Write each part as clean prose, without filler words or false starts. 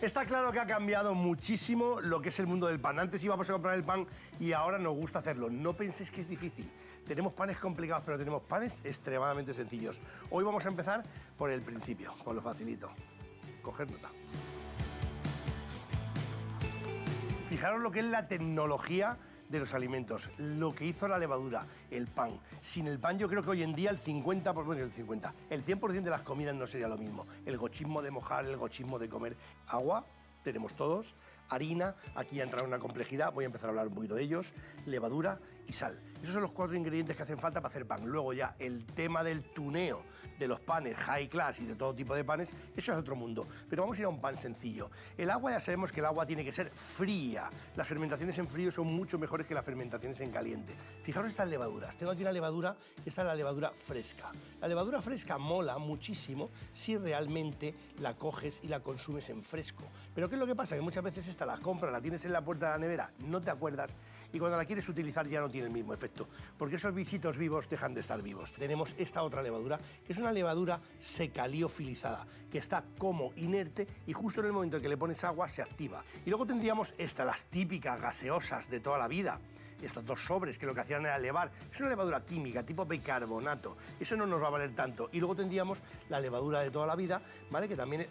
Está claro que ha cambiado muchísimo lo que es el mundo del pan. Antes íbamos a comprar el pan y ahora nos gusta hacerlo. No penséis que es difícil. Tenemos panes complicados, pero tenemos panes extremadamente sencillos. Hoy vamos a empezar por el principio, por lo facilito. Coger nota. Fijaros lo que es la tecnología de los alimentos, lo que hizo la levadura, el pan. Sin el pan yo creo que hoy en día el 100% de las comidas no sería lo mismo. El gochismo de mojar, el gochismo de comer. Agua, tenemos todos. Harina, aquí ya entra una complejidad, voy a empezar a hablar un poquito de ellos. Levadura y sal. Esos son los 4 ingredientes que hacen falta para hacer pan. Luego ya el tema del tuneo de los panes high class y de todo tipo de panes, eso es otro mundo. Pero vamos a ir a un pan sencillo. El agua, ya sabemos que el agua tiene que ser fría. Las fermentaciones en frío son mucho mejores que las fermentaciones en caliente. Fijaros estas levaduras. Tengo aquí una levadura, esta es la levadura fresca. La levadura fresca mola muchísimo si realmente la coges y la consumes en fresco. Pero ¿qué es lo que pasa? Que muchas veces esta la compras, la tienes en la puerta de la nevera, no te acuerdas y cuando la quieres utilizar ya no tiene el mismo efecto, porque esos bichitos vivos dejan de estar vivos. Tenemos esta otra levadura, que es una levadura secaliofilizada, que está como inerte y justo en el momento en que le pones agua se activa. Y luego tendríamos estas, las típicas gaseosas de toda la vida, estos 2 sobres que lo que hacían era levar. Es una levadura química, tipo bicarbonato, eso no nos va a valer tanto. Y luego tendríamos la levadura de toda la vida, ¿vale? Que también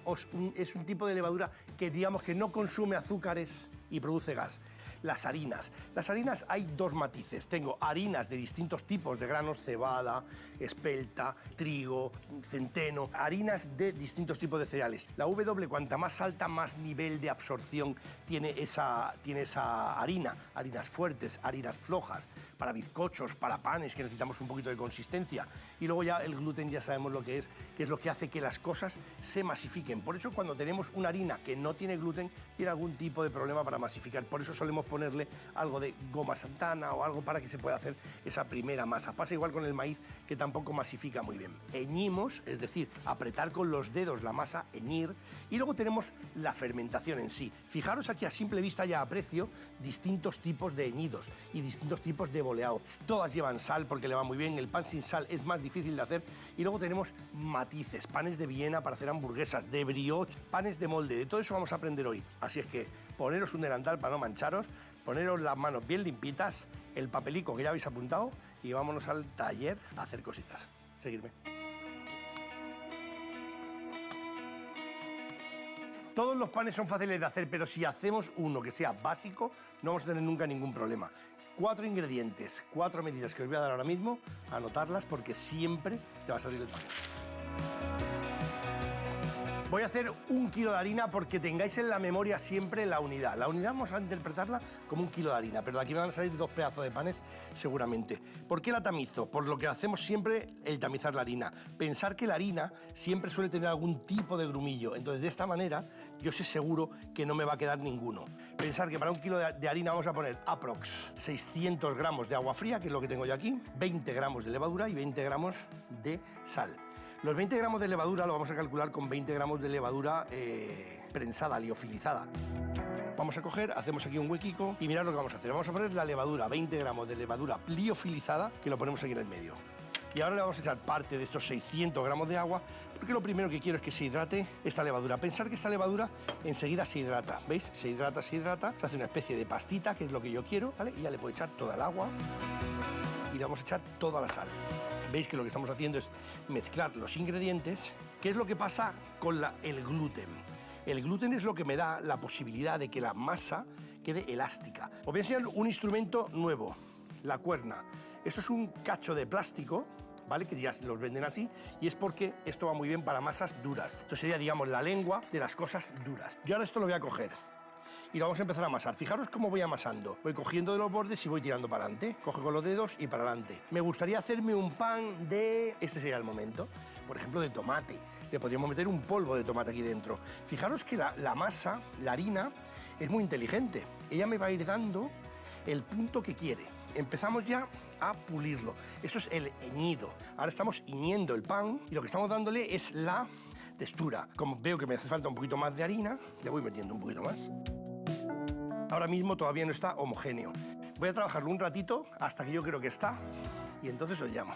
es un tipo de levadura que digamos que no consume azúcares y produce gas. Las harinas hay 2 matices. Tengo harinas de distintos tipos de granos, cebada, espelta, trigo, centeno, harinas de distintos tipos de cereales. La W, cuanta más alta, más nivel de absorción tiene esa harina. Harinas fuertes, harinas flojas, para bizcochos, para panes, que necesitamos un poquito de consistencia. Y luego ya el gluten ya sabemos lo que es lo que hace que las cosas se masifiquen. Por eso cuando tenemos una harina que no tiene gluten, tiene algún tipo de problema para masificar. Por eso solemos ponerle algo de goma santana o algo para que se pueda hacer esa primera masa. Pasa igual con el maíz, que tampoco masifica muy bien. Heñimos, es decir, apretar con los dedos la masa, heñir, y luego tenemos la fermentación en sí. Fijaros aquí a simple vista ya aprecio distintos tipos de heñidos y distintos tipos de boleado. Todas llevan sal porque le va muy bien, el pan sin sal es más difícil de hacer, y luego tenemos matices, panes de Viena para hacer hamburguesas, de brioche, panes de molde, de todo eso vamos a aprender hoy. Así es que poneros un delantal para no mancharos, poneros las manos bien limpitas, el papelico que ya habéis apuntado y vámonos al taller a hacer cositas. Seguidme. Todos los panes son fáciles de hacer, pero si hacemos uno que sea básico, no vamos a tener nunca ningún problema. 4 ingredientes, 4 medidas que os voy a dar ahora mismo, anotarlas porque siempre te va a salir el pan. Voy a hacer 1 kilo de harina porque tengáis en la memoria siempre la unidad. La unidad vamos a interpretarla como 1 kilo de harina, pero de aquí me van a salir 2 pedazos de panes seguramente. ¿Por qué la tamizo? Por lo que hacemos siempre, el tamizar la harina. Pensar que la harina siempre suele tener algún tipo de grumillo. Entonces, de esta manera, yo sé seguro que no me va a quedar ninguno. Pensar que para 1 kilo de harina vamos a poner aprox 600 gramos de agua fría, que es lo que tengo yo aquí, 20 gramos de levadura y 20 gramos de sal. Los 20 gramos de levadura lo vamos a calcular con 20 gramos de levadura prensada, liofilizada. Vamos a coger, hacemos aquí un huequico y mirad lo que vamos a hacer. Vamos a poner la levadura, 20 gramos de levadura liofilizada, que lo ponemos aquí en el medio. Y ahora le vamos a echar parte de estos 600 gramos de agua, porque lo primero que quiero es que se hidrate esta levadura. Pensar que esta levadura enseguida se hidrata, ¿veis? Se hidrata, se hace una especie de pastita, que es lo que yo quiero, ¿vale? Y ya le puedo echar toda el agua y le vamos a echar toda la sal. Veis que lo que estamos haciendo es mezclar los ingredientes. ¿Qué es lo que pasa con el gluten? El gluten es lo que me da la posibilidad de que la masa quede elástica. Os voy a enseñar un instrumento nuevo, la cuerna. Esto es un cacho de plástico, ¿vale? Que ya los venden así, y es porque esto va muy bien para masas duras. Esto sería, digamos, la lengua de las cosas duras. Yo ahora esto lo voy a coger y lo vamos a empezar a amasar. Fijaros cómo voy amasando. Voy cogiendo de los bordes y voy tirando para adelante. Cojo con los dedos y para adelante. Me gustaría hacerme un pan de... Este sería el momento. Por ejemplo, de tomate. Le podríamos meter un polvo de tomate aquí dentro. Fijaros que la masa, la harina, es muy inteligente. Ella me va a ir dando el punto que quiere. Empezamos ya a pulirlo. Esto es el heñido. Ahora estamos hiñendo el pan y lo que estamos dándole es la textura. Como veo que me hace falta un poquito más de harina, le voy metiendo un poquito más. Ahora mismo todavía no está homogéneo. Voy a trabajarlo un ratito hasta que yo creo que está y entonces os llamo.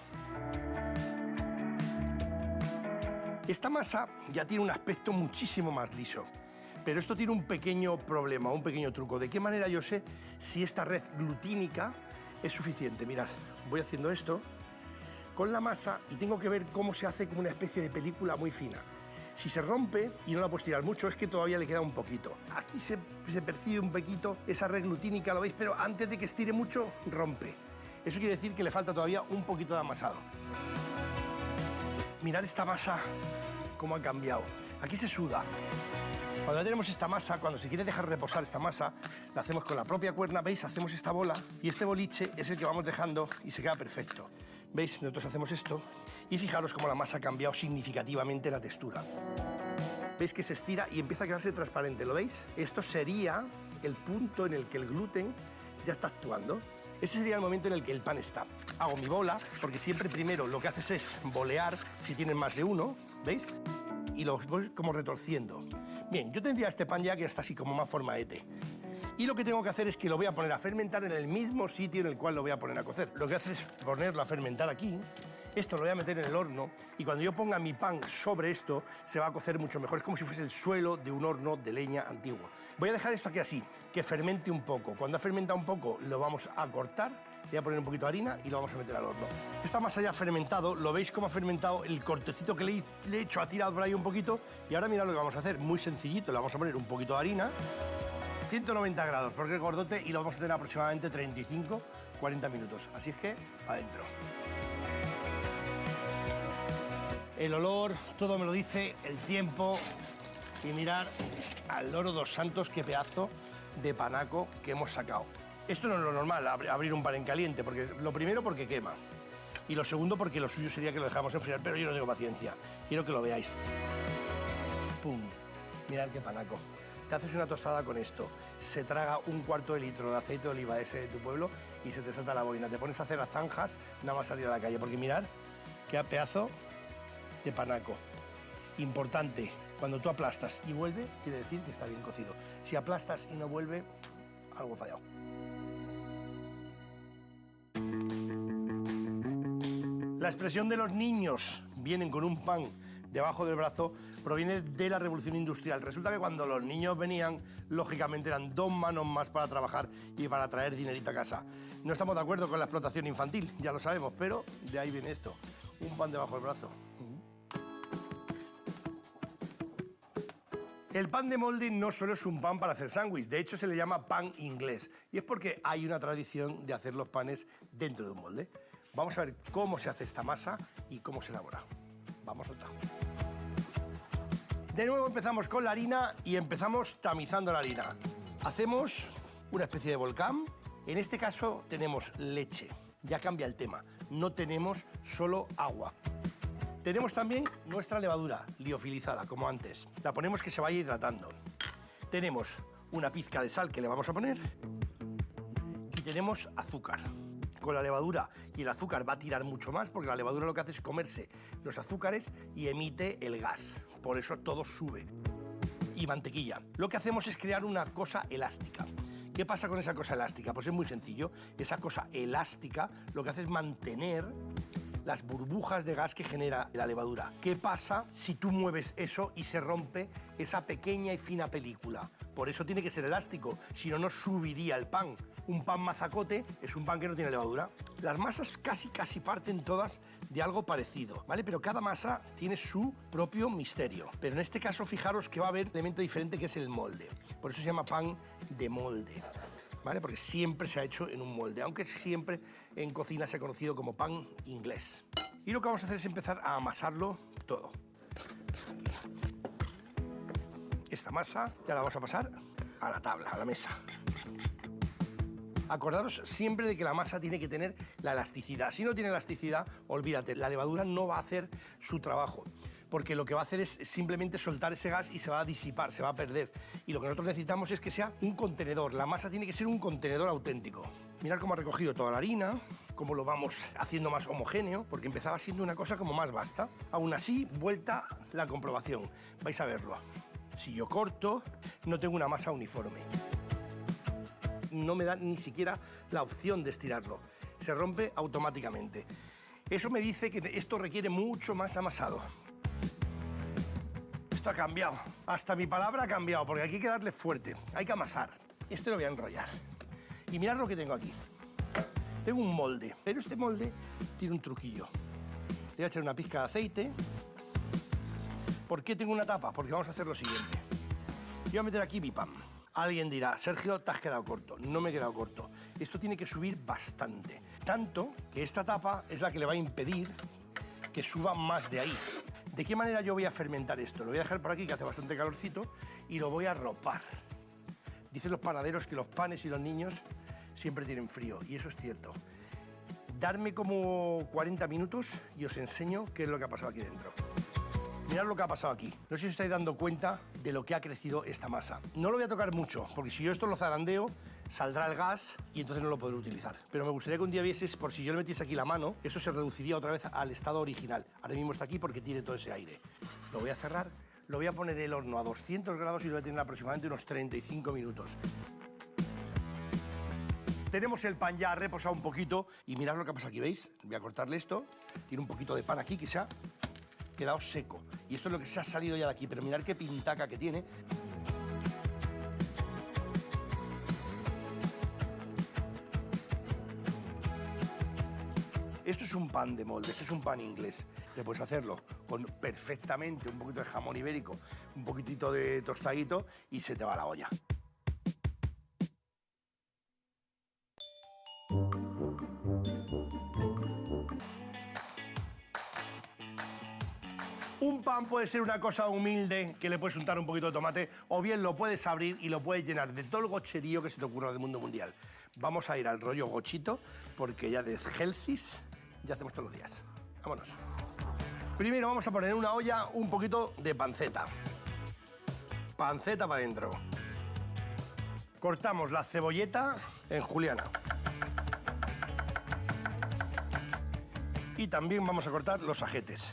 Esta masa ya tiene un aspecto muchísimo más liso. Pero esto tiene un pequeño problema, un pequeño truco. ¿De qué manera yo sé si esta red glutínica es suficiente? Mirad, voy haciendo esto con la masa y tengo que ver cómo se hace como una especie de película muy fina. Si se rompe y no la puedes tirar mucho, es que todavía le queda un poquito. Aquí se percibe un poquito esa red glutínica, ¿lo veis? Pero antes de que estire mucho, rompe. Eso quiere decir que le falta todavía un poquito de amasado. Mirad esta masa, cómo ha cambiado. Aquí se suda. Cuando ya tenemos esta masa, cuando se quiere dejar reposar esta masa, la hacemos con la propia cuerna, ¿veis? Hacemos esta bola y este boliche es el que vamos dejando y se queda perfecto. ¿Veis? Nosotros hacemos esto y fijaros cómo la masa ha cambiado significativamente la textura. ¿Veis que se estira y empieza a quedarse transparente? ¿Lo veis? Esto sería el punto en el que el gluten ya está actuando. Ese sería el momento en el que el pan está. Hago mi bola, porque siempre primero lo que haces es bolear, si tienen más de uno, ¿veis? Y lo voy como retorciendo. Bien, yo tendría este pan ya que está así como más forma de té. Y lo que tengo que hacer es que lo voy a poner a fermentar en el mismo sitio en el cual lo voy a poner a cocer. Lo que hace es ponerlo a fermentar aquí. Esto lo voy a meter en el horno y cuando yo ponga mi pan sobre esto se va a cocer mucho mejor. Es como si fuese el suelo de un horno de leña antiguo. Voy a dejar esto aquí así, que fermente un poco. Cuando ha fermentado un poco lo vamos a cortar, voy a poner un poquito de harina y lo vamos a meter al horno. Esta masa ya ha fermentado, lo veis cómo ha fermentado, el cortecito que le he hecho ha tirado por ahí un poquito y ahora mirad lo que vamos a hacer, muy sencillito, le vamos a poner un poquito de harina, 190 grados porque es gordote y lo vamos a tener aproximadamente 35-40 minutos. Así es que, adentro. El olor, todo me lo dice, el tiempo. Y mirar al loro dos santos, qué pedazo de panaco que hemos sacado. Esto no es lo normal, abrir un pan en caliente, porque lo primero porque quema. Y lo segundo porque lo suyo sería que lo dejáramos enfriar, pero yo no tengo paciencia. Quiero que lo veáis. ¡Pum! Mirad qué panaco. Te haces una tostada con esto, se traga un cuarto de litro de aceite de oliva ese de tu pueblo y se te salta la boina. Te pones a hacer las zanjas, nada más salir a la calle, porque mirad qué pedazo de panaco. Importante, cuando tú aplastas y vuelve, quiere decir que está bien cocido. Si aplastas y no vuelve, algo fallado. La expresión de los niños vienen con un pan debajo del brazo proviene de la revolución industrial. Resulta que cuando los niños venían, lógicamente eran dos manos más para trabajar y para traer dinerito a casa. No estamos de acuerdo con la explotación infantil, ya lo sabemos, pero de ahí viene esto, un pan debajo del brazo. El pan de molde no solo es un pan para hacer sándwich, de hecho se le llama pan inglés. Y es porque hay una tradición de hacer los panes dentro de un molde. Vamos a ver cómo se hace esta masa y cómo se elabora. Vamos otra. De nuevo empezamos con la harina y empezamos tamizando la harina. Hacemos una especie de volcán. En este caso tenemos leche. Ya cambia el tema. No tenemos solo agua. Tenemos también nuestra levadura, liofilizada, como antes. La ponemos que se vaya hidratando. Tenemos una pizca de sal que le vamos a poner y tenemos azúcar. Con la levadura y el azúcar va a tirar mucho más porque la levadura lo que hace es comerse los azúcares y emite el gas. Por eso todo sube. Y mantequilla. Lo que hacemos es crear una cosa elástica. ¿Qué pasa con esa cosa elástica? Pues es muy sencillo. Esa cosa elástica lo que hace es mantener las burbujas de gas que genera la levadura. ¿Qué pasa si tú mueves eso y se rompe esa pequeña y fina película? Por eso tiene que ser elástico, si no, no subiría el pan. Un pan mazacote es un pan que no tiene levadura. Las masas casi parten todas de algo parecido, ¿vale? Pero cada masa tiene su propio misterio. Pero en este caso, fijaros que va a haber un elemento diferente que es el molde. Por eso se llama pan de molde, ¿vale? Porque siempre se ha hecho en un molde, aunque siempre en cocina se ha conocido como pan inglés. Y lo que vamos a hacer es empezar a amasarlo todo. Esta masa ya la vamos a pasar a la tabla, a la mesa. Acordaros siempre de que la masa tiene que tener la elasticidad. Si no tiene elasticidad, olvídate, la levadura no va a hacer su trabajo. Porque lo que va a hacer es simplemente soltar ese gas y se va a disipar, se va a perder. Y lo que nosotros necesitamos es que sea un contenedor. La masa tiene que ser un contenedor auténtico. Mirad cómo ha recogido toda la harina, cómo lo vamos haciendo más homogéneo, porque empezaba siendo una cosa como más vasta. Aún así, vuelta la comprobación. Vais a verlo. Si yo corto, no tengo una masa uniforme. No me da ni siquiera la opción de estirarlo. Se rompe automáticamente. Eso me dice que esto requiere mucho más amasado. Esto ha cambiado. Hasta mi palabra ha cambiado, porque aquí hay que darle fuerte. Hay que amasar. Esto lo voy a enrollar. Y mirad lo que tengo aquí. Tengo un molde, pero este molde tiene un truquillo. Le voy a echar una pizca de aceite. ¿Por qué tengo una tapa? Porque vamos a hacer lo siguiente. Voy a meter aquí mi pan. Alguien dirá, Sergio, te has quedado corto. No me he quedado corto. Esto tiene que subir bastante. Tanto que esta tapa es la que le va a impedir que suba más de ahí. ¿De qué manera yo voy a fermentar esto? Lo voy a dejar por aquí, que hace bastante calorcito, y lo voy a ropar. Dicen los panaderos que los panes y los niños siempre tienen frío, y eso es cierto. Darme como 40 minutos y os enseño qué es lo que ha pasado aquí dentro. Mirad lo que ha pasado aquí. No sé si os estáis dando cuenta de lo que ha crecido esta masa. No lo voy a tocar mucho, porque si yo esto lo zarandeo, saldrá el gas y entonces no lo podré utilizar. Pero me gustaría que un día vieses, por si yo le metiese aquí la mano, eso se reduciría otra vez al estado original. Ahora mismo está aquí porque tiene todo ese aire. Lo voy a cerrar, lo voy a poner en el horno a 200 grados y lo voy a tener aproximadamente unos 35 minutos. Tenemos el pan ya reposado un poquito y mirad lo que pasa aquí, ¿veis? Voy a cortarle esto. Tiene un poquito de pan aquí que se ha quedado seco. Y esto es lo que se ha salido ya de aquí, pero mirad qué pintaca que tiene. Esto es un pan de molde, esto es un pan inglés. Te puedes hacerlo con perfectamente un poquito de jamón ibérico, un poquitito de tostadito y se te va la olla. Un pan puede ser una cosa humilde que le puedes untar un poquito de tomate o bien lo puedes abrir y lo puedes llenar de todo el gocherío que se te ocurra del mundo mundial. Vamos a ir al rollo gochito porque ya de healthies ya hacemos todos los días. Vámonos. Primero vamos a poner en una olla un poquito de panceta. Panceta para adentro. Cortamos la cebolleta en juliana. Y también vamos a cortar los ajetes.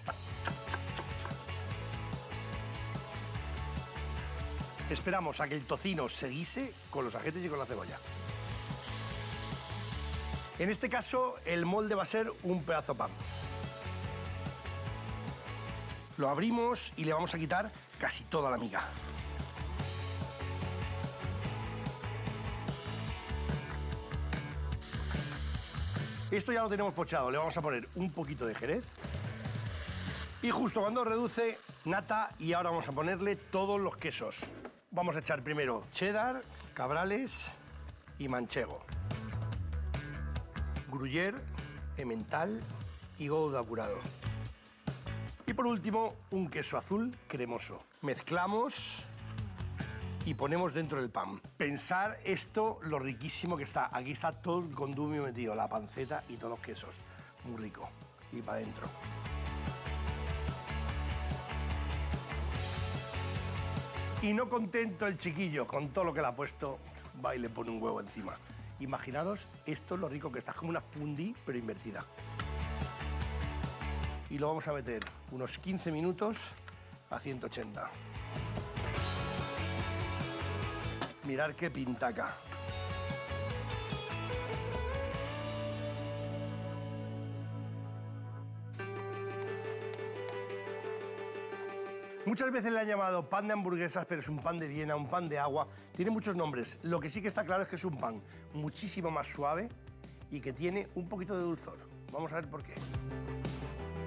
Esperamos a que el tocino se guise con los ajetes y con la cebolla. En este caso, el molde va a ser un pedazo de pan. Lo abrimos y le vamos a quitar casi toda la miga. Esto ya lo tenemos pochado. Le vamos a poner un poquito de jerez. Y justo cuando reduce, nata, y ahora vamos a ponerle todos los quesos. Vamos a echar primero cheddar, cabrales y manchego. Gruyère, emmental y gouda curado. Y por último, un queso azul cremoso. Mezclamos y ponemos dentro del pan. Pensar esto, lo riquísimo que está. Aquí está todo el condumio metido, la panceta y todos los quesos. Muy rico. Y para adentro. Y no contento el chiquillo con todo lo que le ha puesto, va y le pone un huevo encima. Imaginaros, esto es lo rico que está, es como una fondue, pero invertida. Y lo vamos a meter unos 15 minutos a 180. Mirad qué pintaca. Muchas veces le han llamado pan de hamburguesas, pero es un pan de Viena, un pan de agua. Tiene muchos nombres. Lo que sí que está claro es que es un pan muchísimo más suave y que tiene un poquito de dulzor. Vamos a ver por qué.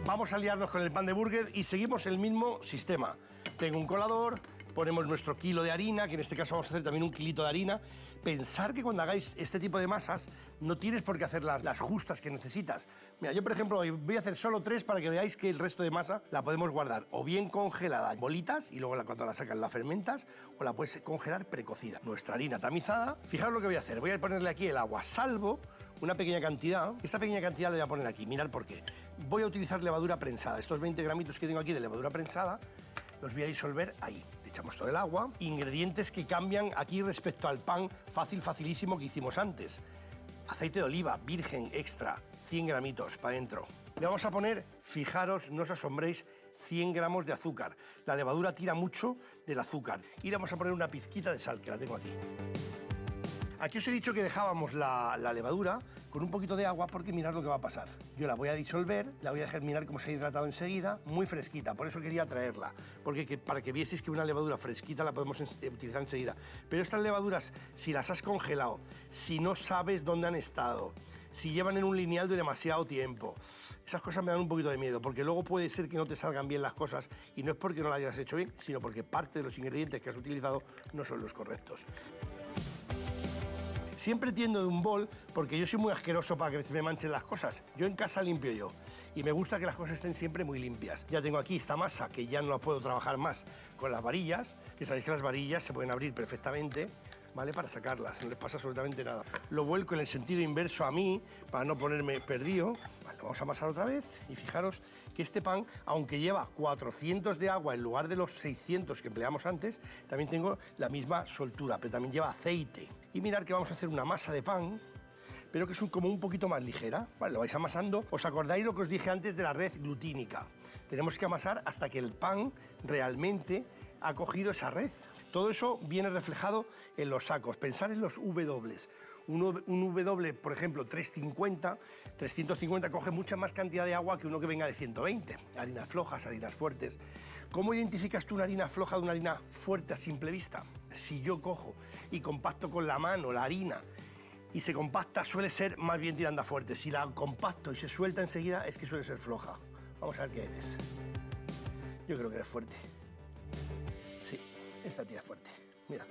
Vamos a liarnos con el pan de burger y seguimos el mismo sistema. Tengo un colador, ponemos nuestro kilo de harina, que en este caso vamos a hacer también un kilito de harina. Pensar que cuando hagáis este tipo de masas no tienes por qué hacer las justas que necesitas. Mira, yo por ejemplo voy a hacer solo 3 para que veáis que el resto de masa la podemos guardar o bien congelada en bolitas y luego cuando la sacas la fermentas, o la puedes congelar precocida. Nuestra harina tamizada. Fijaros lo que voy a hacer. Voy a ponerle aquí el agua, salvo una pequeña cantidad. Esta pequeña cantidad la voy a poner aquí. Mirad por qué. Voy a utilizar levadura prensada. Estos 20 gramitos que tengo aquí de levadura prensada los voy a disolver ahí. Le echamos todo el agua. Ingredientes que cambian aquí respecto al pan facilísimo que hicimos antes. Aceite de oliva, virgen, extra, 100 gramitos para adentro. Le vamos a poner, fijaros, no os asombréis, 100 gramos de azúcar. La levadura tira mucho del azúcar. Y le vamos a poner una pizquita de sal, que la tengo aquí. Aquí os he dicho que dejábamos la levadura con un poquito de agua porque mirad lo que va a pasar. Yo la voy a disolver, la voy a dejar mirar cómo se ha hidratado enseguida, muy fresquita, por eso quería traerla, porque para que vieseis que una levadura fresquita la podemos utilizar enseguida. Pero estas levaduras, si las has congelado, si no sabes dónde han estado, si llevan en un lineal de demasiado tiempo, esas cosas me dan un poquito de miedo, porque luego puede ser que no te salgan bien las cosas, y no es porque no las hayas hecho bien, sino porque parte de los ingredientes que has utilizado no son los correctos. Siempre tiendo de un bol porque yo soy muy asqueroso para que se me manchen las cosas. Yo en casa limpio yo y me gusta que las cosas estén siempre muy limpias. Ya tengo aquí esta masa que ya no la puedo trabajar más con las varillas, que sabéis que las varillas se pueden abrir perfectamente, ¿vale? Para sacarlas, no les pasa absolutamente nada. Lo vuelco en el sentido inverso a mí para no ponerme perdido. Vale, vamos a amasar otra vez y fijaros que este pan, aunque lleva 400 de agua en lugar de los 600 que empleamos antes, también tengo la misma soltura, pero también lleva aceite. Y mirad que vamos a hacer una masa de pan, pero que es como un poquito más ligera. Vale, lo vais amasando. ¿Os acordáis lo que os dije antes de la red glutínica? Tenemos que amasar hasta que el pan realmente ha cogido esa red. Todo eso viene reflejado en los sacos. Pensar en los W. Un W, por ejemplo, 350 coge mucha más cantidad de agua que uno que venga de 120. Harinas flojas, harinas fuertes. ¿Cómo identificas tú una harina floja de una harina fuerte a simple vista? Si yo cojo y compacto con la mano la harina y se compacta, suele ser más bien tirando a fuerte. Si la compacto y se suelta enseguida, es que suele ser floja. Vamos a ver qué eres. Yo creo que eres fuerte. Sí, esta tía es fuerte. Mira,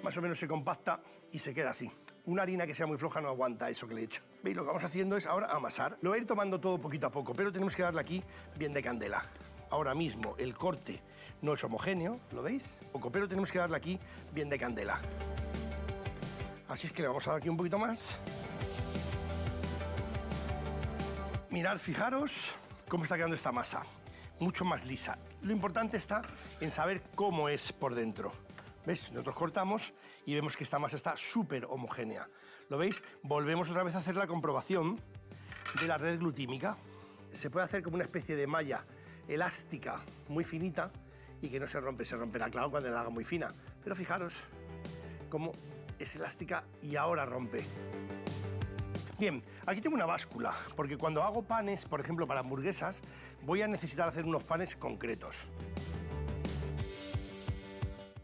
más o menos se compacta y se queda así. Una harina que sea muy floja no aguanta eso que le he hecho. ¿Veis? Lo que vamos haciendo es ahora amasar. Lo voy a ir tomando todo poquito a poco, pero tenemos que darle aquí bien de candela. Ahora mismo el corte no es homogéneo, ¿lo veis? Poco, pero tenemos que darle aquí bien de candela. Así es que le vamos a dar aquí un poquito más. Mirad, fijaros cómo está quedando esta masa. Mucho más lisa. Lo importante está en saber cómo es por dentro. ¿Ves? Nosotros cortamos y vemos que esta masa está súper homogénea. ¿Lo veis? Volvemos otra vez a hacer la comprobación de la red glutímica. Se puede hacer como una especie de malla elástica, muy finita, y que no se rompe. Se romperá, claro, cuando la haga muy fina. Pero fijaros cómo es elástica y ahora rompe. Bien, aquí tengo una báscula, porque cuando hago panes, por ejemplo, para hamburguesas, voy a necesitar hacer unos panes concretos.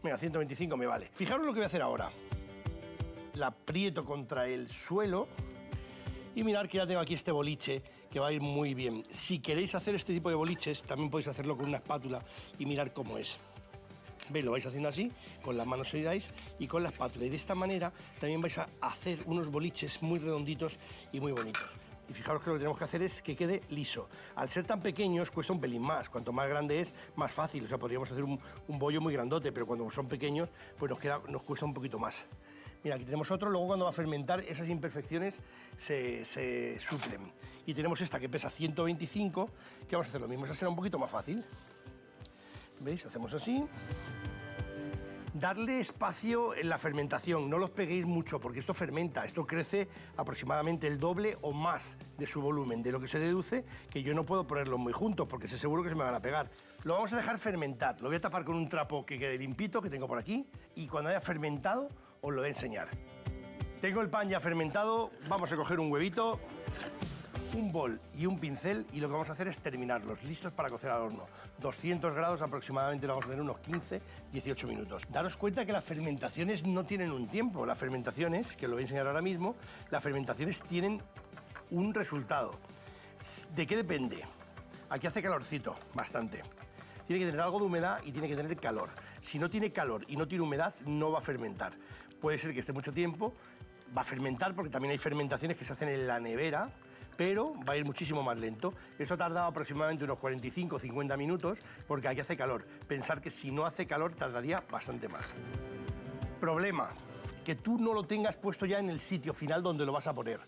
Mira, 125 me vale. Fijaros lo que voy a hacer ahora. La aprieto contra el suelo y mirad que ya tengo aquí este boliche que va a ir muy bien. Si queréis hacer este tipo de boliches, también podéis hacerlo con una espátula y mirad cómo es. ¿Veis? Lo vais haciendo así, con las manos solidáis y con la espátula. Y de esta manera también vais a hacer unos boliches muy redonditos y muy bonitos. Y fijaros que lo que tenemos que hacer es que quede liso. Al ser tan pequeños cuesta un pelín más. Cuanto más grande es, más fácil. O sea, podríamos hacer un bollo muy grandote, pero cuando son pequeños, pues nos cuesta un poquito más. Mira, aquí tenemos otro. Luego cuando va a fermentar, esas imperfecciones se suplen. Y tenemos esta que pesa 125, que vamos a hacer lo mismo. Esa será un poquito más fácil. ¿Veis? Hacemos así. Darle espacio en la fermentación, no los peguéis mucho porque esto fermenta, esto crece aproximadamente el doble o más de su volumen, de lo que se deduce que yo no puedo ponerlos muy juntos porque sé seguro que se me van a pegar. Lo vamos a dejar fermentar, lo voy a tapar con un trapo que quede limpito, que tengo por aquí, y cuando haya fermentado os lo voy a enseñar. Tengo el pan ya fermentado, vamos a coger un huevito, un bol y un pincel y lo que vamos a hacer es terminarlos, listos para cocer al horno. 200 grados aproximadamente, lo vamos a tener unos 15-18 minutos. Daros cuenta que las fermentaciones no tienen un tiempo, las fermentaciones, que lo voy a enseñar ahora mismo, las fermentaciones tienen un resultado. ¿De qué depende? Aquí hace calorcito, bastante. Tiene que tener algo de humedad y tiene que tener calor. Si no tiene calor y no tiene humedad, no va a fermentar. Puede ser que esté mucho tiempo, va a fermentar porque también hay fermentaciones que se hacen en la nevera, pero va a ir muchísimo más lento. Eso ha tardado aproximadamente unos 45 o 50 minutos porque aquí hace calor. Pensar que si no hace calor tardaría bastante más. Problema, que tú no lo tengas puesto ya en el sitio final donde lo vas a poner.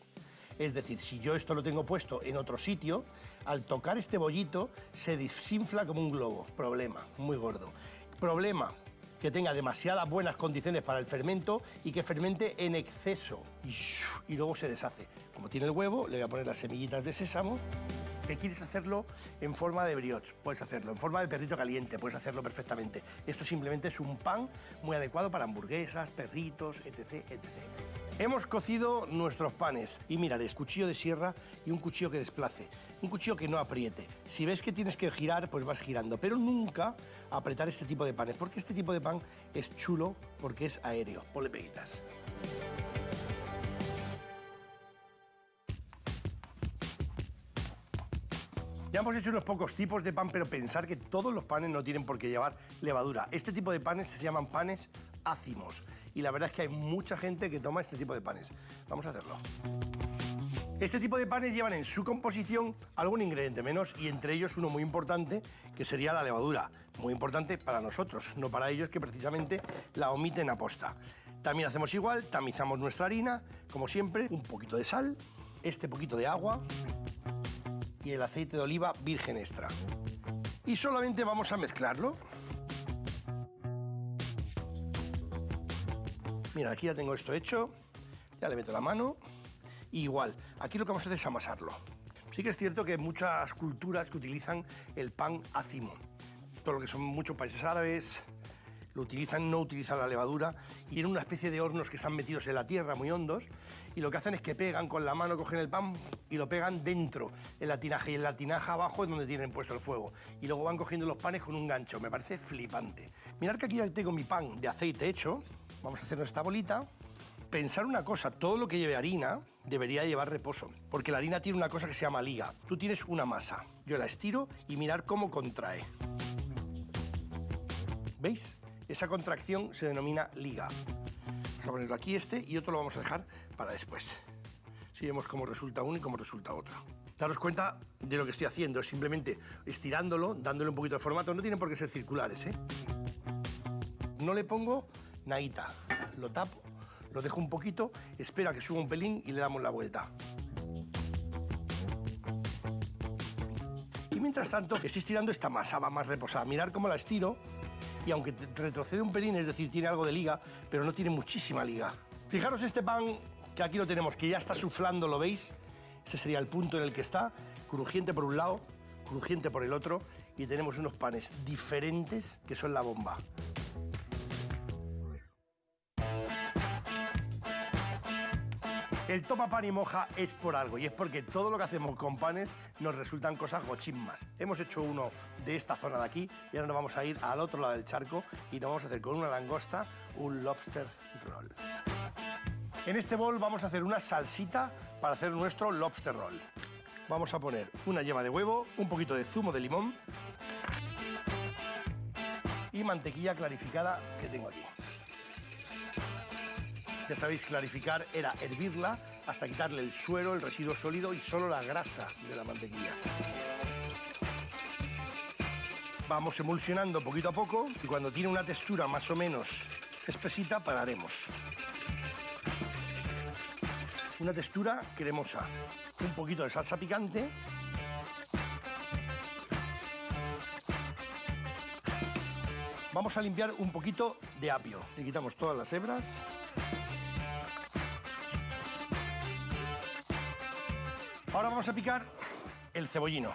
Es decir, si yo esto lo tengo puesto en otro sitio, al tocar este bollito se desinfla como un globo. Problema, muy gordo. Problema, que tenga demasiadas buenas condiciones para el fermento y que fermente en exceso y luego se deshace. Como tiene el huevo, le voy a poner las semillitas de sésamo que quieres hacerlo en forma de brioche, puedes hacerlo, en forma de perrito caliente, puedes hacerlo perfectamente. Esto simplemente es un pan muy adecuado para hamburguesas, perritos, etc, etc. Hemos cocido nuestros panes y miraréis, cuchillo de sierra y un cuchillo que desplace, un cuchillo que no apriete. Si ves que tienes que girar, pues vas girando, pero nunca apretar este tipo de panes, porque este tipo de pan es chulo porque es aéreo. Ponle peguitas. Ya hemos hecho unos pocos tipos de pan, pero pensar que todos los panes no tienen por qué llevar levadura. Este tipo de panes se llaman panes ácimos y la verdad es que hay mucha gente que toma este tipo de panes. Vamos a hacerlo. Este tipo de panes llevan en su composición algún ingrediente menos y entre ellos uno muy importante que sería la levadura. Muy importante para nosotros, no para ellos que precisamente la omiten aposta. También hacemos igual, tamizamos nuestra harina, como siempre, un poquito de sal, este poquito de agua y el aceite de oliva virgen extra. Y solamente vamos a mezclarlo. Mira, aquí ya tengo esto hecho, ya le meto la mano. Y igual, aquí lo que vamos a hacer es amasarlo. Sí que es cierto que hay muchas culturas que utilizan el pan ácimo. Todo lo que son muchos países árabes lo utilizan, no utilizan la levadura y tienen una especie de hornos que están metidos en la tierra muy hondos y lo que hacen es que pegan con la mano, cogen el pan y lo pegan dentro, en la tinaja, y en la tinaja abajo es donde tienen puesto el fuego. Y luego van cogiendo los panes con un gancho, me parece flipante. Mirad que aquí ya tengo mi pan de aceite hecho, vamos a hacer nuestra bolita. Pensar una cosa, todo lo que lleve harina debería llevar reposo, porque la harina tiene una cosa que se llama liga. Tú tienes una masa, yo la estiro y mirar cómo contrae. ¿Veis? Esa contracción se denomina liga. Vamos a ponerlo aquí y otro lo vamos a dejar para después. Si vemos cómo resulta uno y cómo resulta otro. Daros cuenta de lo que estoy haciendo, es simplemente estirándolo, dándole un poquito de formato, no tienen por qué ser circulares, ¿eh? No le pongo naita, lo tapo, lo dejo un poquito, espero a que suba un pelín y le damos la vuelta. Y mientras tanto, estoy estirando esta masa, va más reposada. Mirad cómo la estiro. Y aunque retrocede un pelín, es decir, tiene algo de liga, pero no tiene muchísima liga. Fijaros este pan, que aquí lo tenemos, que ya está suflando, ¿lo veis? Ese sería el punto en el que está, crujiente por un lado, crujiente por el otro, y tenemos unos panes diferentes que son la bomba. El toma pan y moja es por algo, y es porque todo lo que hacemos con panes nos resultan cosas gochimbas. Hemos hecho uno de esta zona de aquí y ahora nos vamos a ir al otro lado del charco y nos vamos a hacer con una langosta un lobster roll. En este bol vamos a hacer una salsita para hacer nuestro lobster roll. Vamos a poner una yema de huevo, un poquito de zumo de limón y mantequilla clarificada que tengo aquí. Ya sabéis, clarificar era hervirla hasta quitarle el suero, el residuo sólido y solo la grasa de la mantequilla. Vamos emulsionando poquito a poco y cuando tiene una textura más o menos espesita pararemos. Una textura cremosa, un poquito de salsa picante. Vamos a limpiar un poquito de apio. Le quitamos todas las hebras. Ahora vamos a picar el cebollino.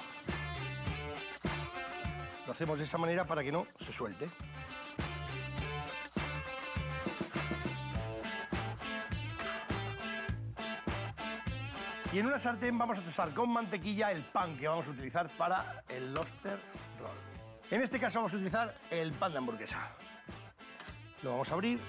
Lo hacemos de esta manera para que no se suelte. Y en una sartén vamos a tostar con mantequilla el pan que vamos a utilizar para el lobster roll. En este caso vamos a utilizar el pan de hamburguesa. Lo vamos a abrir.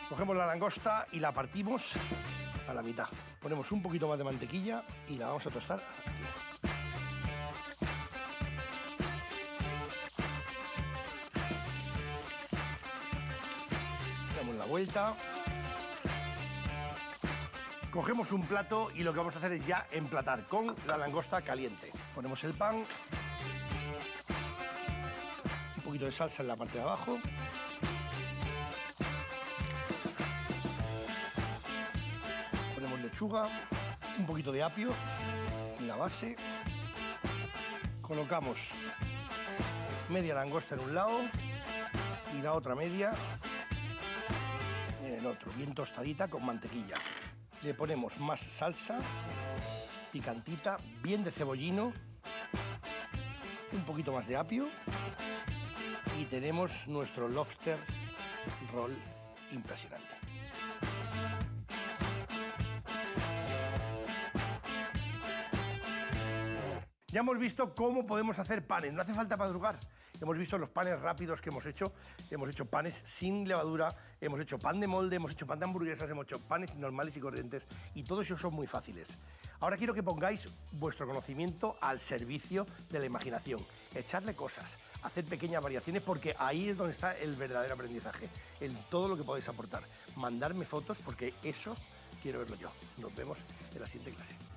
Cogemos la langosta y la partimos a la mitad. Ponemos un poquito más de mantequilla y la vamos a tostar aquí. Damos la vuelta. Cogemos un plato y lo que vamos a hacer es ya emplatar con la langosta caliente. Ponemos el pan, un poquito de salsa en la parte de abajo. Lechuga, un poquito de apio en la base, colocamos Media langosta en un lado y la otra media en el otro, bien tostadita con mantequilla. Le ponemos más salsa, picantita, bien de cebollino, un poquito más de apio y tenemos nuestro lobster roll impresionante. Ya hemos visto cómo podemos hacer panes, no hace falta madrugar. Hemos visto los panes rápidos que hemos hecho panes sin levadura, hemos hecho pan de molde, hemos hecho pan de hamburguesas, hemos hecho panes normales y corrientes y todos ellos son muy fáciles. Ahora quiero que pongáis vuestro conocimiento al servicio de la imaginación, echarle cosas, hacer pequeñas variaciones porque ahí es donde está el verdadero aprendizaje, en todo lo que podéis aportar. Mandarme fotos porque eso quiero verlo yo. Nos vemos en la siguiente clase.